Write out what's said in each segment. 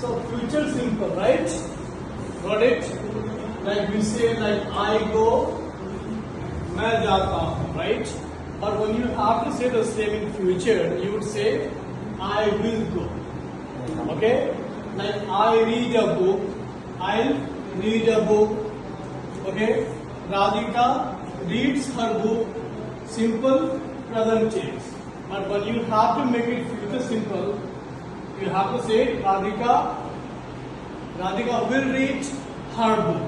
So future simple, right? Got it? Like we say, like I go, मैं जाता हूँ, right? But when you have to say the same in future, you would say I will go. Okay? Like I read a book, I'll read a book. Okay? Radhika reads her book. Simple present tense. But when you have to make it future simple, you have to say Radhika will read her book.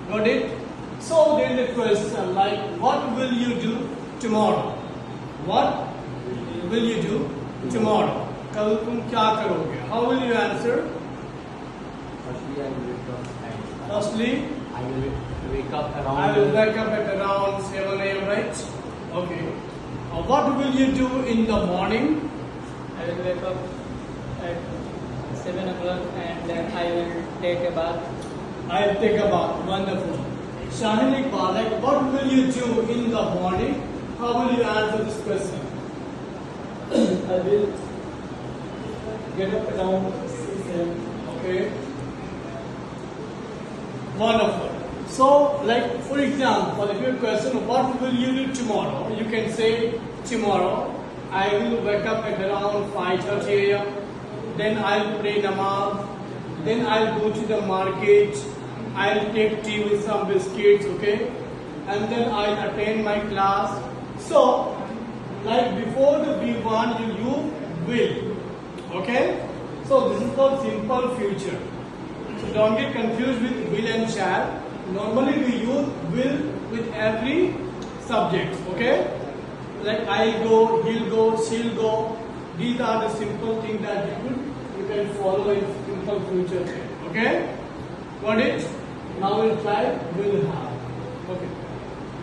Got it? So then the question like, what will you do tomorrow? What will you do tomorrow? कल तुम क्या करोगे? How will you answer? Firstly, I will wake up at around 7 a.m. Right? Okay. What will you do in the morning? I will wake up at 7 o'clock and then I will take a bath. I'll take a bath. Wonderful. Shahil Iqbal, like what will you do in the morning? How will you answer this question? I will get up around 6 a.m. Okay. Wonderful. So, like for example, if your question, what will you do tomorrow? You can say tomorrow I will wake up at around 5:30 a.m. Then I'll pray namaz. Then I'll go to the market. I'll take tea with some biscuits, okay? And then I'll attend my class. So, like before the V1, you will, okay? So this is called simple future. So don't get confused with will and shall. Normally we use will with every subject, okay? Like I'll go, he'll go, she'll go. These are the simple things that you can follow in simple future, okay? Got it? Now we'll try will have. Okay.